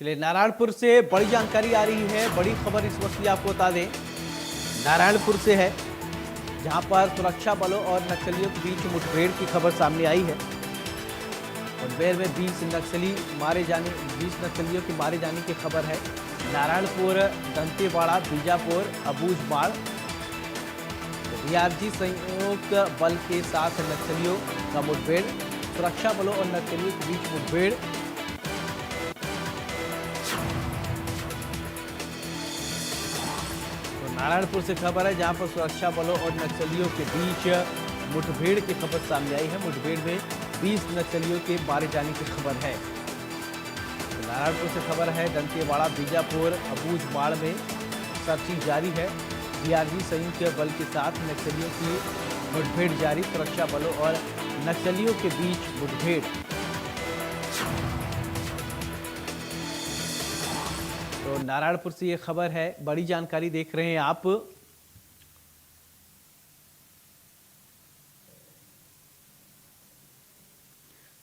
चलिए नारायणपुर से बड़ी जानकारी आ रही है। बड़ी खबर इस वक्त की आपको बता दें, नारायणपुर से है, जहां पर सुरक्षा बलों और नक्सलियों के बीच मुठभेड़ की खबर सामने आई है। मुठभेड़ में 20 नक्सलियों के मारे जाने की खबर है। नारायणपुर, दंतेवाड़ा, बीजापुर, अबूझमाड़, डीआरजी संयुक्त बल के साथ नक्सलियों का मुठभेड़। सुरक्षा बलों और नक्सलियों के बीच मुठभेड़। नारायणपुर से खबर है, जहां पर सुरक्षा बलों और नक्सलियों के बीच मुठभेड़ की खबर सामने आई है। मुठभेड़ में 20 नक्सलियों के मारे जाने की खबर है। तो नारायणपुर से खबर है, दंतेवाड़ा, बीजापुर, अबूझमाड़ में सर्चिंग जारी है। डीआरजी संयुक्त बल के साथ नक्सलियों की मुठभेड़ जारी। सुरक्षा बलों और नक्सलियों के बीच मुठभेड़। तो नारायणपुर से ये खबर है, बड़ी जानकारी देख रहे हैं आप।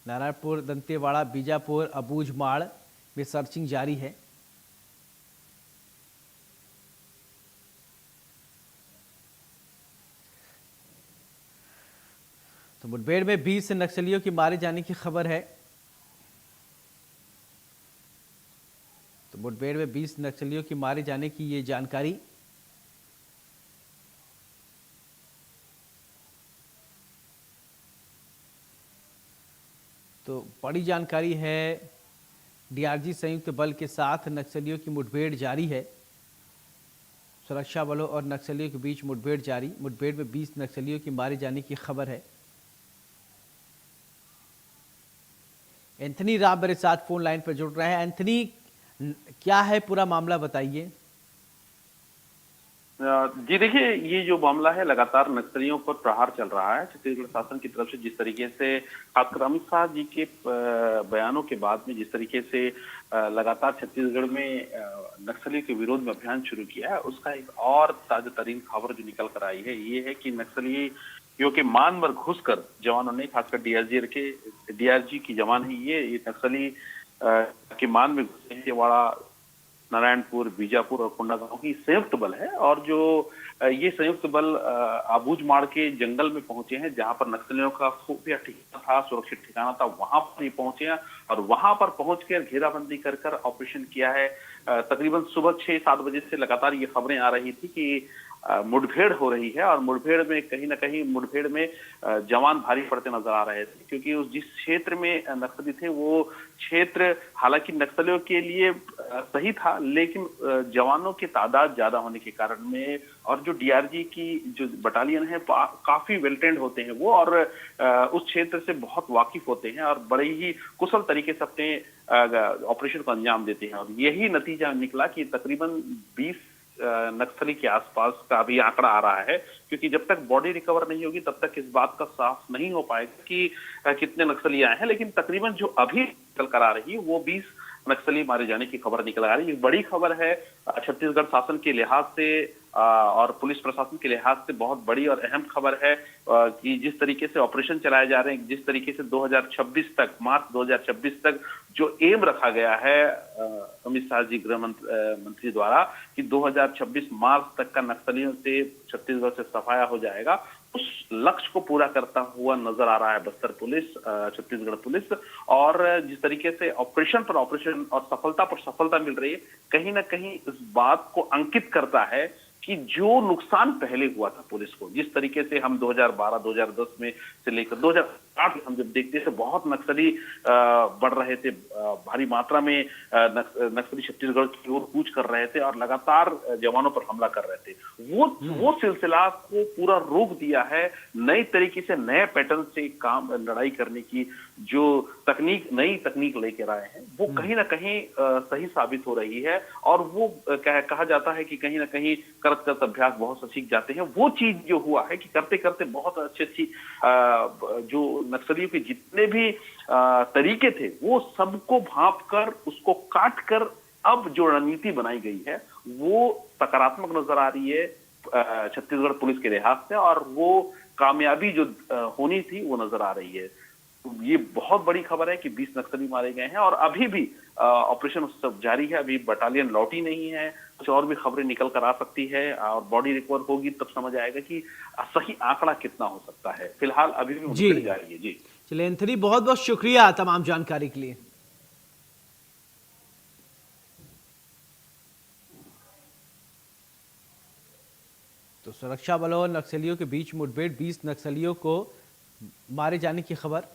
नारायणपुर, दंतेवाड़ा, बीजापुर, अबूझमाड़ में सर्चिंग जारी है। तो मुठभेड़ में 20 नक्सलियों की मारे जाने की खबर है। तो मुठभेड़ में 20 नक्सलियों की मारे जाने की ये जानकारी। तो बड़ी जानकारी है, डीआरजी संयुक्त बल के साथ नक्सलियों की मुठभेड़ जारी है। सुरक्षा बलों और नक्सलियों के बीच मुठभेड़ जारी। मुठभेड़ में 20 नक्सलियों की मारे जाने की खबर है। एंथनी राम मेरे साथ फोन लाइन पर जुड़ रहे हैं। एंथनी, क्या है पूरा मामला, बताइए। जी देखिए, ये जो मामला है लगातार नक्सलियों पर प्रहार चल रहा है छत्तीसगढ़ शासन की तरफ से। जिस तरीके से खासकर अमित शाह जी के बयानों के बाद में जिस तरीके से लगातार छत्तीसगढ़ में नक्सलियों के विरोध में अभियान शुरू किया है, उसका एक और ताजा तरीन खबर जो निकल कर आई है ये है कि नक्सलियों के मान पर घुसकर जवानों ने, खासकर डीआरजी की जवान है ये नक्सली के मान में घुसे हैं। नारायणपुर, बीजापुर और कोंडागांव की संयुक्त बल है और जो ये संयुक्त बल अबूझमाड़ के जंगल में पहुंचे हैं, जहां पर नक्सलियों का खुफिया ठिकाना था, सुरक्षित ठिकाना था, वहां पर ये पहुंचे हैं और वहां पर पहुंचकर घेराबंदी कर ऑपरेशन किया है। तकरीबन सुबह 6-7 बजे से लगातार ये खबरें आ रही थी कि मुठभेड़ हो रही है और मुठभेड़ में कहीं ना कहीं जवान भारी पड़ते नजर आ रहे थे, क्योंकि उस जिस क्षेत्र में नक्सली थे वो क्षेत्र हालांकि नक्सलियों के लिए सही था, लेकिन जवानों की तादाद ज्यादा होने के कारण में और जो डीआरजी की जो बटालियन है काफी वेल ट्रेंड होते हैं वो, और उस क्षेत्र से बहुत वाकिफ होते हैं और बड़े ही कुशल तरीके से अपने ऑपरेशन को अंजाम देते हैं। और यही नतीजा निकला कि तकरीबन 20 नक्सली के आसपास का अभी आंकड़ा आ रहा है, क्योंकि जब तक बॉडी रिकवर नहीं होगी तब तक इस बात का साफ नहीं हो पाएगा कि कितने नक्सली आए हैं। लेकिन तकरीबन जो अभी निकल कर आ रही है वो 20 नक्सली मारे जाने की खबर निकल आ रही है। बड़ी खबर है छत्तीसगढ़ शासन के लिहाज से और पुलिस प्रशासन के लिहाज से बहुत बड़ी और अहम खबर है कि जिस तरीके से ऑपरेशन चलाए जा रहे हैं, जिस तरीके से 2026 तक, मार्च 2026 तक जो एम रखा गया है अमित शाह जी गृह मंत्री द्वारा कि 2026 मार्च तक का नक्सलियों से छत्तीसगढ़ से सफाया हो जाएगा, उस लक्ष्य को पूरा करता हुआ नजर आ रहा है बस्तर पुलिस, छत्तीसगढ़ पुलिस। और जिस तरीके से ऑपरेशन पर ऑपरेशन और सफलता पर सफलता मिल रही है, कहीं ना कहीं इस बात को अंकित करता है कि जो नुकसान पहले हुआ था पुलिस को, जिस तरीके से हम 2012-2010 में से लेकर 2008 हम जब देखते थे बहुत नक्सली बढ़ रहे थे, भारी मात्रा में नक्सली छत्तीसगढ़ की ओर कूच कर रहे थे और लगातार जवानों पर हमला कर रहे थे, वो सिलसिला को पूरा रोक दिया है। नई तरीके से, नए पैटर्न से काम लड़ाई करने की जो नई तकनीक लेकर आए हैं वो कहीं ना कहीं सही साबित हो रही है। और वो कहा जाता है कि कहीं ना कहीं करत अभ्यास बहुत से सीख जाते हैं। वो चीज जो हुआ है कि करते करते बहुत अच्छी जो नक्सलियों के जितने भी तरीके थे वो सबको भांप कर, उसको काट कर अब जो रणनीति बनाई गई है वो सकारात्मक नजर आ रही है छत्तीसगढ़ पुलिस के लिहाज से, और वो कामयाबी जो होनी थी वो नजर आ रही है। ये बहुत बड़ी खबर है कि 20 नक्सली मारे गए हैं और अभी भी ऑपरेशन उस सब जारी है, अभी बटालियन लौटी नहीं है, कुछ और भी खबरें निकल कर आ सकती है और बॉडी रिकवर होगी तब समझ आएगा कि सही आंकड़ा कितना हो सकता है। फिलहाल अभी भी जी मुठभेड़ जारी है। जी चलिए एंथनी, बहुत बहुत शुक्रिया तमाम जानकारी के लिए। तो सुरक्षा बलों और नक्सलियों के बीच मुठभेड़, 20 नक्सलियों को मारे जाने की खबर।